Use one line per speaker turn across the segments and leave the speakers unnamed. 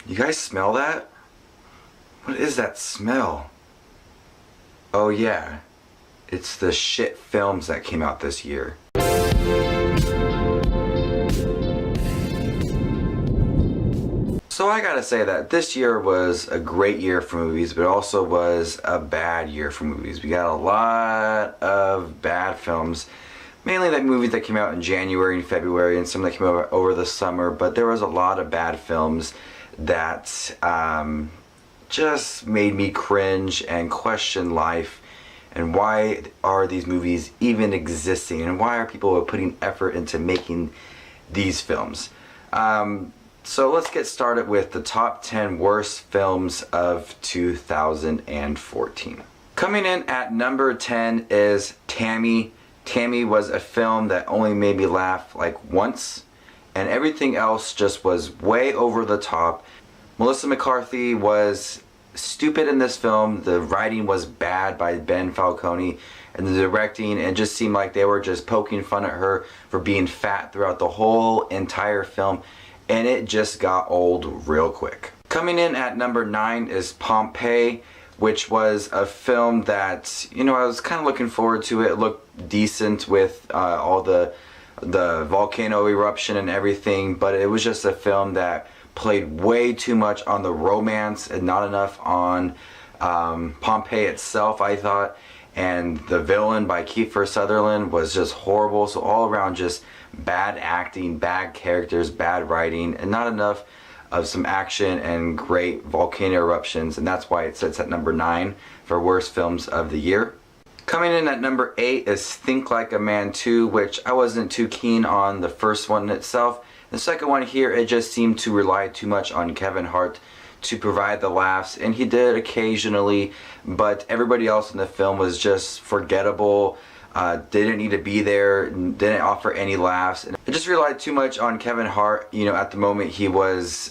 You guys smell that? What is that smell? Oh yeah, it's the shit films that came out this year. So I gotta say that this year was a great year for movies, but it also was a bad year for movies. We got a lot of bad films, mainly like movies that came out in January and February, and some that came out over the summer, but there was a lot of bad films that just made me cringe and question life, and why are these movies even existing, and why are people putting effort into making these films. So let's get started with the top 10 worst films of 2014. Coming in at number 10 is Tammy. Tammy was a film that only made me laugh like once, and everything else just was way over the top. Melissa McCarthy was stupid in this film. The writing was bad by Ben Falcone, and the directing, it just seemed like they were just poking fun at her for being fat throughout the whole entire film, and it just got old real quick. Coming in at number 9 is Pompeii, which was a film that, I was kind of looking forward to. It looked decent with all the volcano eruption and everything, but it was just a film that played way too much on the romance and not enough on Pompeii itself, I thought. And the villain by Kiefer Sutherland was just horrible. So all around just bad acting, bad characters, bad writing, and not enough of some action and great volcano eruptions. And that's why it sits at number 9 for worst films of the year. Coming in at number 8 is Think Like a Man 2, which I wasn't too keen on the first one itself. The second one here, it just seemed to rely too much on Kevin Hart to provide the laughs, and he did occasionally, but everybody else in the film was just forgettable. Didn't need to be there, didn't offer any laughs. And it just relied too much on Kevin Hart. At the moment he was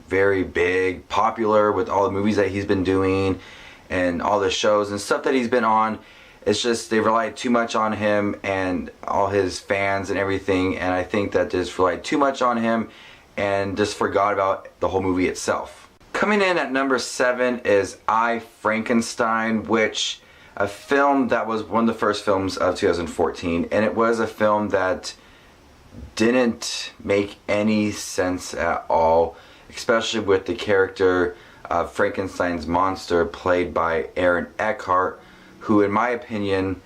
very big, popular with all the movies that he's been doing and all the shows and stuff that he's been on. It's just they relied too much on him and all his fans and everything, and I think that just relied too much on him and just forgot about the whole movie itself. Coming in at number 7 is I, Frankenstein, which a film that was one of the first films of 2014, and it was a film that didn't make any sense at all, especially with the character of Frankenstein's monster played by Aaron Eckhart, who in my opinion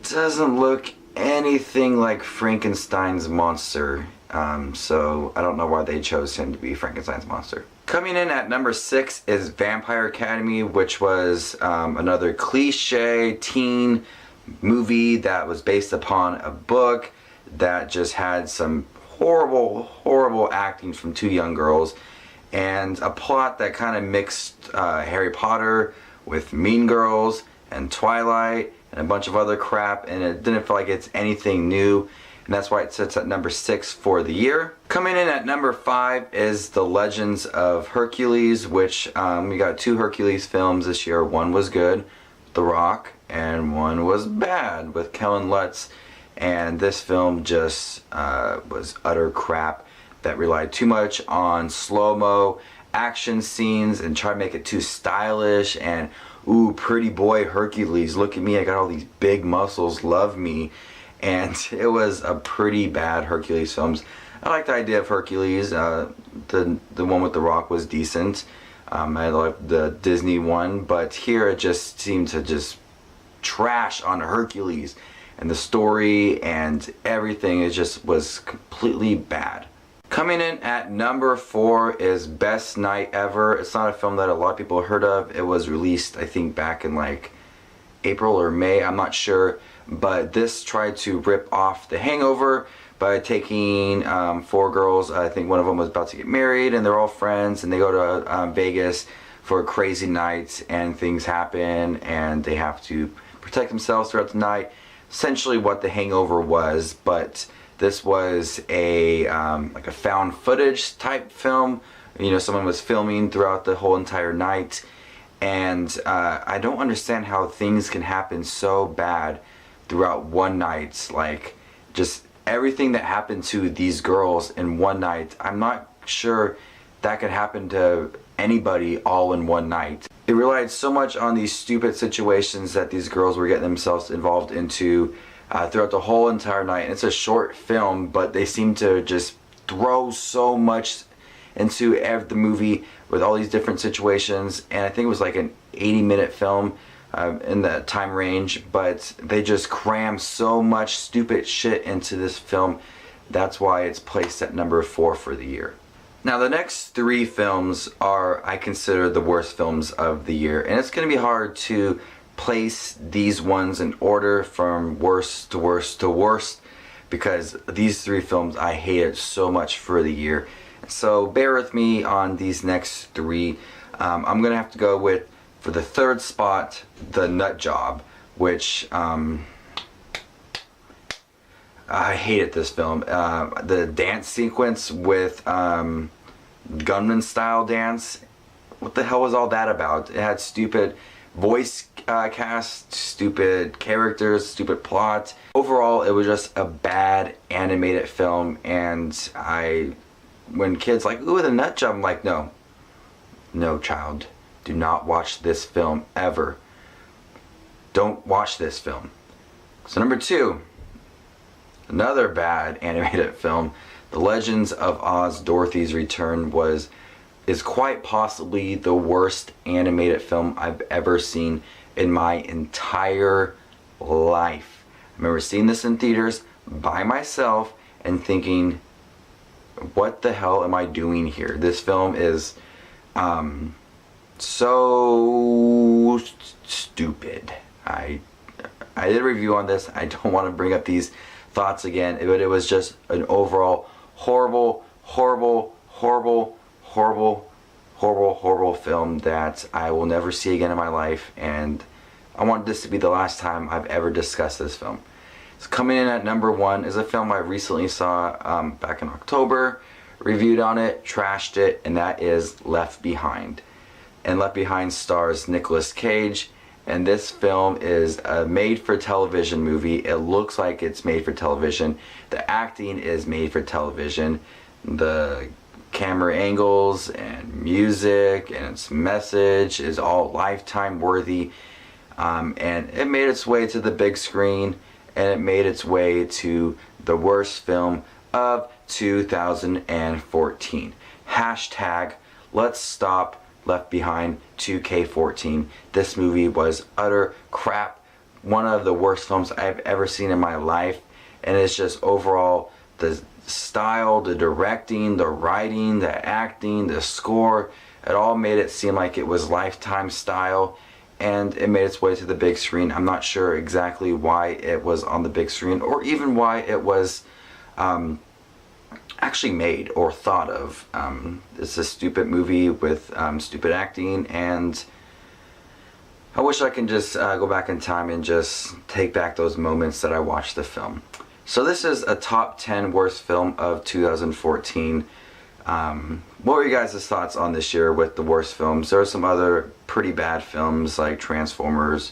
doesn't look anything like Frankenstein's monster. So I don't know why they chose him to be Frankenstein's monster. Coming in at number 6 is Vampire Academy, which was another cliche teen movie that was based upon a book that just had some horrible acting from 2 young girls, and a plot that kind of mixed Harry Potter with Mean Girls and Twilight and a bunch of other crap, and it didn't feel like it's anything new. And that's why it sits at number 6 for the year. Coming in at number 5 is The Legends of Hercules, which we got 2 Hercules films this year. One was good, The Rock, and one was bad with Kellen Lutz. And this film just was utter crap that relied too much on slow-mo action scenes and tried to make it too stylish and, ooh, pretty boy Hercules, look at me, I got all these big muscles, love me. And it was a pretty bad Hercules films. I like the idea of Hercules. The one with The Rock was decent. I like the Disney one, but here it just seemed to just trash on Hercules, and the story and everything. It just was completely bad. Coming in at number 4 is Best Night Ever. It's not a film that a lot of people heard of. It was released, I think, back in like April or May, I'm not sure. But this tried to rip off The Hangover by taking 4 girls. I think one of them was about to get married, and they're all friends, and they go to Vegas for a crazy night, and things happen, and they have to protect themselves throughout the night. Essentially what The Hangover was, but this was a like a found footage type film. Someone was filming throughout the whole entire night, and I don't understand how things can happen so bad throughout one night. Like, just everything that happened to these girls in one night, I'm not sure that could happen to anybody all in one night. It relied so much on these stupid situations that these girls were getting themselves involved into throughout the whole entire night. And it's a short film, but they seem to just throw so much into the movie with all these different situations. And I think it was like an 80-minute film in the time range, but they just cram so much stupid shit into this film. That's why it's placed at number 4 for the year. Now the next 3 films are, I consider, the worst films of the year, and it's going to be hard to place these ones in order from worst to worst to worst, because these 3 films I hated so much for the year. So bear with me on these next 3. I'm going to have to go with, for the 3rd spot, The Nut Job, which I hated this film. The dance sequence with gunman style dance, what the hell was all that about? It had stupid voice cast, stupid characters, stupid plot. Overall, it was just a bad animated film, and when kids like, ooh, The Nut Job, I'm like, no, child, do not watch this film ever. Don't watch this film. So number 2, another bad animated film, The Legends of Oz: Dorothy's Return, is quite possibly the worst animated film I've ever seen in my entire life. I remember seeing this in theaters by myself and thinking, what the hell am I doing here? This film is so stupid. I did a review on this. I don't want to bring up these thoughts again, but it was just an overall horrible film that I will never see again in my life, and I want this to be the last time I've ever discussed this film. So coming in at number 1 is a film I recently saw back in October, reviewed on it, trashed it, and that is Left Behind. And Left Behind stars Nicolas Cage, and this film is a made-for-television movie. It looks like it's made for television. The acting is made for television. The camera angles and music and its message is all lifetime worthy. And it made its way to the big screen, and it made its way to the worst film of 2014. Hashtag Let's Stop Left Behind 2K14. This movie was utter crap. One of the worst films I've ever seen in my life. And it's just overall the style, the directing, the writing, the acting, the score, it all made it seem like it was Lifetime style, and it made its way to the big screen. I'm not sure exactly why it was on the big screen, or even why it was actually made or thought of. It's a stupid movie with stupid acting, and I wish I can just go back in time and just take back those moments that I watched the film. So this is a top 10 worst film of 2014. What were you guys' thoughts on this year with the worst films? There are some other pretty bad films like Transformers,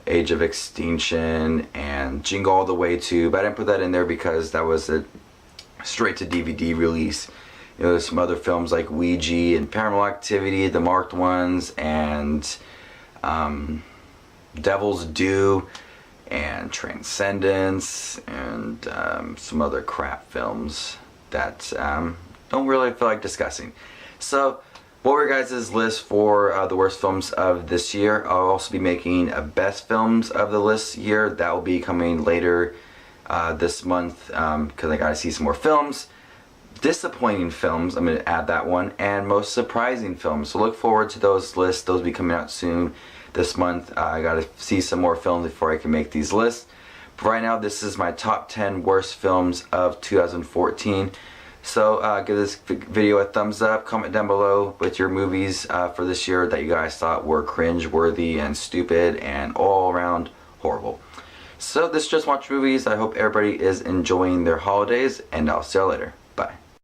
Age of Extinction, and Jingle All the Way 2, but I didn't put that in there because that was a straight to DVD release. You know, there's some other films like Ouija and Paranormal Activity, the marked ones, and Devil's Due, and Transcendence, and some other crap films that don't really feel like discussing. So what were your guys' list for the worst films of this year? I'll also be making a best films of the list year. That will be coming later this month because I gotta see some more films. Disappointing films, I'm gonna add that one, and most surprising films. So look forward to those lists. Those will be coming out soon this month. I gotta see some more films before I can make these lists. But right now, this is my top 10 worst films of 2014. So give this video a thumbs up, comment down below with your movies for this year that you guys thought were cringe-worthy and stupid and all around horrible. So this is Just Watch Movies. I hope everybody is enjoying their holidays, and I'll see you later.